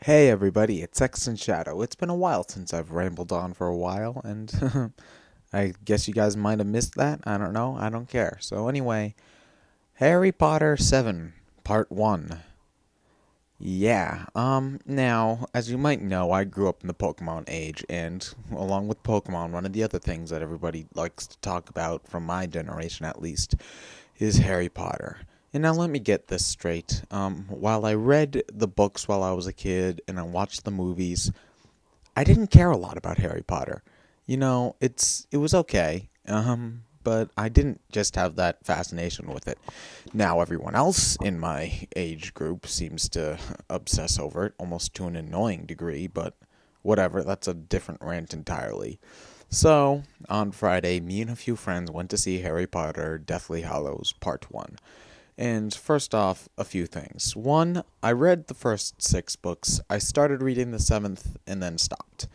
Hey everybody, it's ExandShadow. It's been a while since I've rambled on for a while, and I guess you guys might have missed that. I don't know. I don't care. So anyway, Harry Potter 7, Part 1. Now, as you might know, I grew up in the Pokemon age, and along with Pokemon, one of the other things that everybody likes to talk about, from my generation at least, is Harry Potter. And now let me get this straight. While I read the books while I was a kid and I watched the movies, I didn't care a lot about Harry Potter. It was okay. But I didn't just have that fascination with it. Now everyone else in my age group seems to obsess over it, almost to an annoying degree, but whatever, that's a different rant entirely. So, on Friday, me and a few friends went to see Harry Potter Deathly Hallows Part 1. And first off, a few things. One, I read the first 6 books, I started reading the 7th, and then stopped.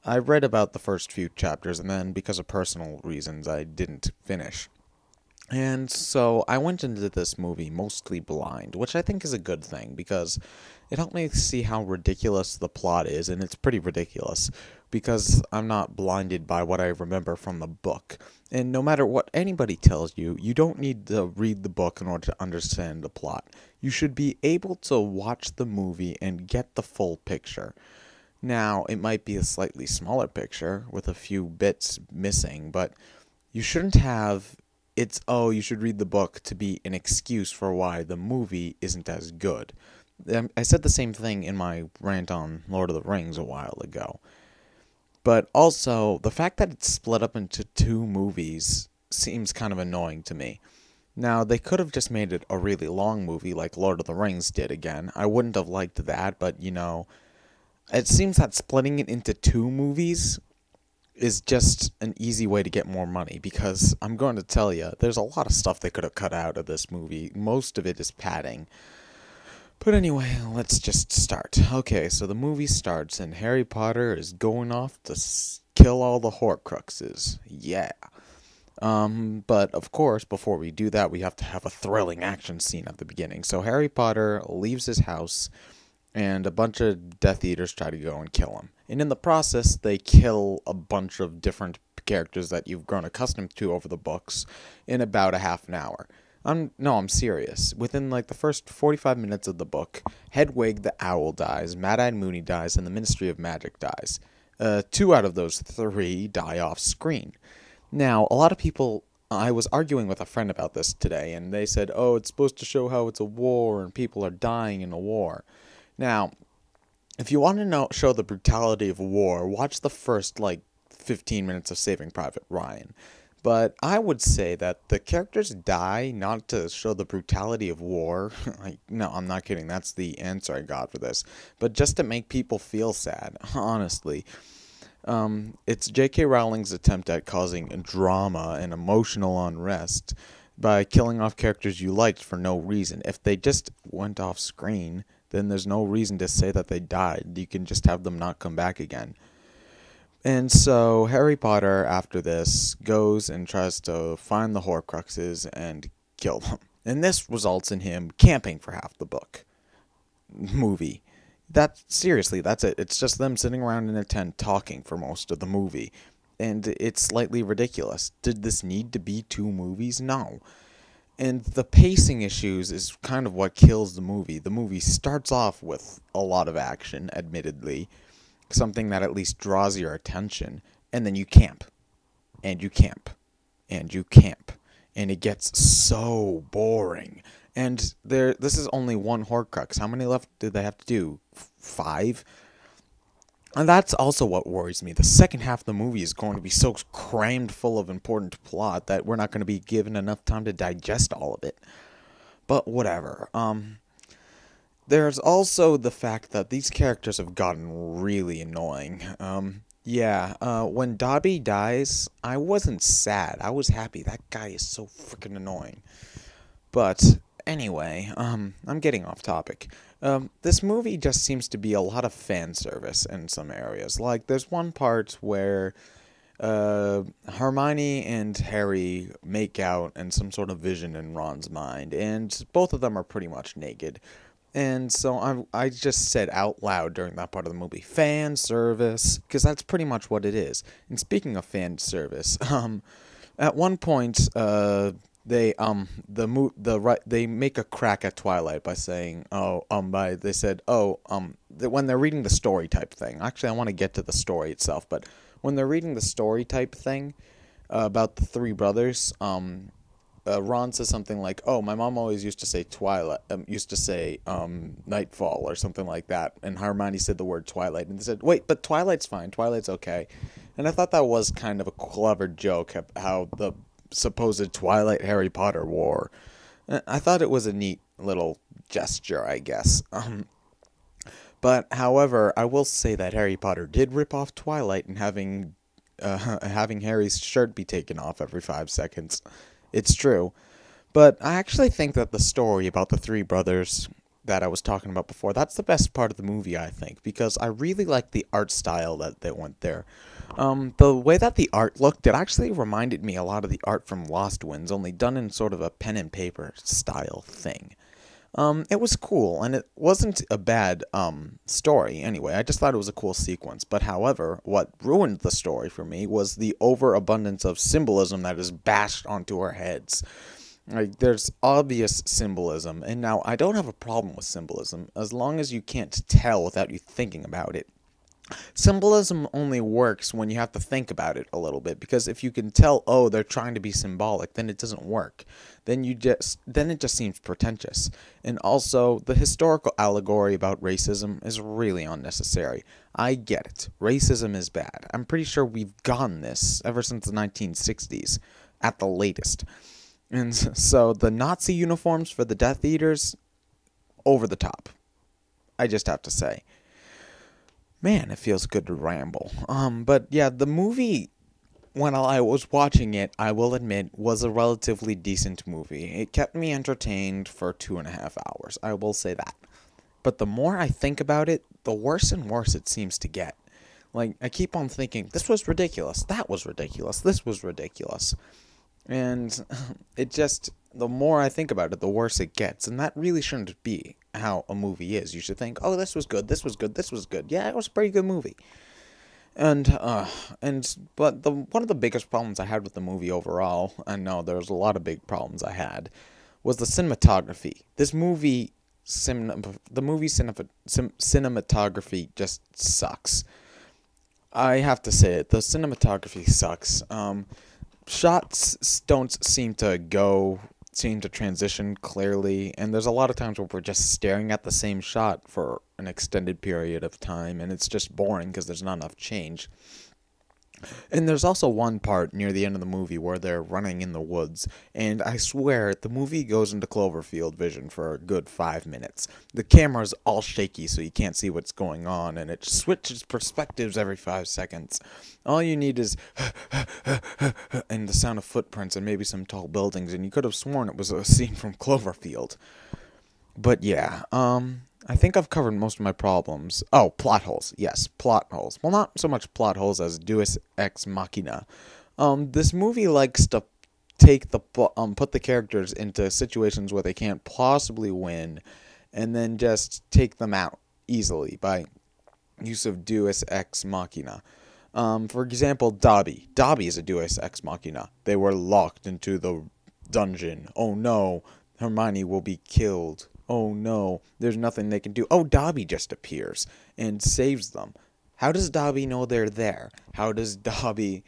I read about the first few chapters, and then, because of personal reasons, I didn't finish. And so I went into this movie mostly blind, which I think is a good thing because it helped me see how ridiculous the plot is, and it's pretty ridiculous because I'm not blinded by what I remember from the book. And no matter what anybody tells you, you don't need to read the book in order to understand the plot. You should be able to watch the movie and get the full picture. Now, it might be a slightly smaller picture with a few bits missing, but you shouldn't have you should read the book to be an excuse for why the movie isn't as good. I said the same thing in my rant on Lord of the Rings a while ago. But also, the fact that it's split up into 2 movies seems kind of annoying to me. Now, they could have just made it a really long movie like Lord of the Rings did again. I wouldn't have liked that, but it seems that splitting it into 2 movies is just an easy way to get more money because I'm going to tell you, there's a lot of stuff they could have cut out of this movie. Most of it is padding. But anyway, let's just start. Okay, so the movie starts and Harry Potter is going off to kill all the Horcruxes. Yeah. But of course, before we do that, we have to have a thrilling action scene at the beginning. So Harry Potter leaves his house and a bunch of Death Eaters try to go and kill him. And in the process, they kill a bunch of different characters that you've grown accustomed to over the books in about a half an hour. I'm serious. Within the first 45 minutes of the book, Hedwig the Owl dies, Mad-Eyed Moony dies, and the Ministry of Magic dies. 2 out of those 3 die off screen. Now, a lot of people I was arguing with a friend about this today, and they said, oh, it's supposed to show how it's a war and people are dying in a war. Now, if you want to show the brutality of war, watch the first, 15 minutes of Saving Private Ryan. But I would say that the characters die not to show the brutality of war. No, I'm not kidding. That's the answer I got for this. But just to make people feel sad, honestly. It's J.K. Rowling's attempt at causing drama and emotional unrest by killing off characters you liked for no reason. If they just went off screen, then there's no reason to say that they died. You can just have them not come back again. And so Harry Potter, after this, goes and tries to find the Horcruxes and kill them. And this results in him camping for half the movie. Seriously, that's it. It's just them sitting around in a tent talking for most of the movie. And it's slightly ridiculous. Did this need to be 2 movies? No. And the pacing issues is kind of what kills the movie. The movie starts off with a lot of action, admittedly, something that at least draws your attention, and then you camp, and you camp, and you camp, and it gets so boring. And this is only 1 Horcrux. How many left do they have to do? 5? And that's also what worries me. The second half of the movie is going to be so crammed full of important plot that we're not going to be given enough time to digest all of it. But whatever. There's also the fact that these characters have gotten really annoying. When Dobby dies, I wasn't sad. I was happy. That guy is so freaking annoying. But anyway, I'm getting off topic. This movie just seems to be a lot of fan service in some areas. There's one part where Hermione and Harry make out in some sort of vision in Ron's mind, and both of them are pretty much naked. And so I just said out loud during that part of the movie, fan service, because that's pretty much what it is. And speaking of fan service, at one point, they make a crack at Twilight by saying, when they're reading the story type thing. Actually, I want to get to the story itself, but when they're reading the story type thing about the three brothers, Ron says something like, "Oh, my mom always used to say nightfall or something like that," and Hermione said the word Twilight, and they said, "Wait, but Twilight's fine. Twilight's okay." And I thought that was kind of a clever joke how the supposed Twilight Harry Potter wore. I thought it was a neat little gesture, I guess. But however, I will say that Harry Potter did rip off Twilight and having Harry's shirt be taken off every 5 seconds. It's true. But I actually think that the story about the three brothers that I was talking about before, that's the best part of the movie, I think, because I really like the art style that went there. The way that the art looked, it actually reminded me a lot of the art from Lost Winds, only done in sort of a pen and paper style thing. It was cool, and it wasn't a bad story anyway. I just thought it was a cool sequence. But however, what ruined the story for me was the overabundance of symbolism that is bashed onto our heads. Like, there's obvious symbolism, and now I don't have a problem with symbolism as long as you can't tell without you thinking about it. Symbolism only works when you have to think about it a little bit, because if you can tell, oh, they're trying to be symbolic, then it doesn't work. Then it just seems pretentious. And also, the historical allegory about racism is really unnecessary. I get it. Racism is bad. I'm pretty sure we've gotten this ever since the 1960s, at the latest. And so the Nazi uniforms for the Death Eaters, over the top. I just have to say. Man, it feels good to ramble. But yeah, the movie, when I was watching it, I will admit, was a relatively decent movie. It kept me entertained for 2.5 hours. I will say that. But the more I think about it, the worse and worse it seems to get. Like, I keep on thinking, this was ridiculous, that was ridiculous, this was ridiculous. And it just, the more I think about it, the worse it gets. And that really shouldn't be how a movie is. You should think, oh, this was good, this was good, this was good. Yeah, it was a pretty good movie. But one of the biggest problems I had with the movie overall, and no, there was a lot of big problems I had, was the cinematography. Cinematography just sucks. I have to say it. The cinematography sucks. Shots don't seem to transition clearly, and there's a lot of times where we're just staring at the same shot for an extended period of time, and it's just boring because there's not enough change. And there's also one part near the end of the movie where they're running in the woods, and I swear the movie goes into Cloverfield vision for a good 5 minutes. The camera's all shaky so you can't see what's going on, and it switches perspectives every 5 seconds. All you need is and the sound of footprints and maybe some tall buildings, and you could have sworn it was a scene from Cloverfield. But yeah, I think I've covered most of my problems. Oh, plot holes. Yes, plot holes. Well, not so much plot holes as Deus Ex Machina. This movie likes to put the characters into situations where they can't possibly win, and then just take them out easily by use of Deus Ex Machina. For example, Dobby. Dobby is a Deus Ex Machina. They were locked into the dungeon. Oh no, Hermione will be killed. Oh no, there's nothing they can do. Oh, Dobby just appears and saves them. How does Dobby know they're there? How does Dobby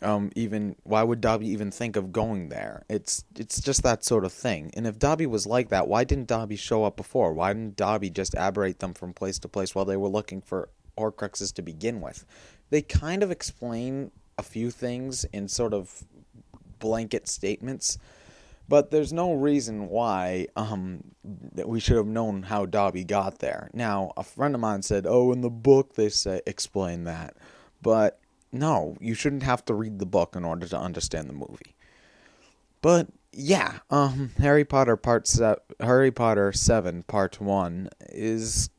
why would Dobby even think of going there? It's just that sort of thing. And if Dobby was like that, why didn't Dobby show up before? Why didn't Dobby just aberrate them from place to place while they were looking for Horcruxes to begin with? They kind of explain a few things in sort of blanket statements, but there's no reason why that we should have known how Dobby got there. Now, a friend of mine said, oh, in the book they explain that. But no, you shouldn't have to read the book in order to understand the movie. But yeah, Harry Potter 7 Part 1 is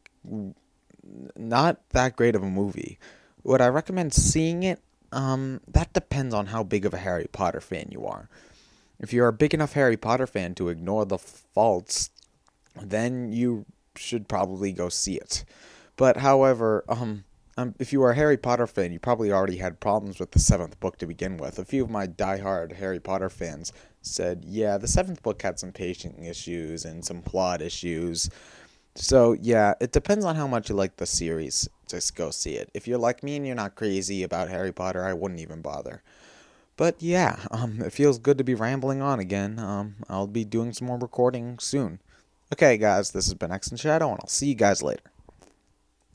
not that great of a movie. Would I recommend seeing it? That depends on how big of a Harry Potter fan you are. If you're a big enough Harry Potter fan to ignore the faults, then you should probably go see it. But however, if you are a Harry Potter fan, you probably already had problems with the seventh book to begin with. A few of my diehard Harry Potter fans said, yeah, the seventh book had some pacing issues and some plot issues. So, yeah, it depends on how much you like the series. Just go see it. If you're like me and you're not crazy about Harry Potter, I wouldn't even bother. But yeah, it feels good to be rambling on again. I'll be doing some more recording soon. Okay, guys, this has been ExandShadow, and I'll see you guys later.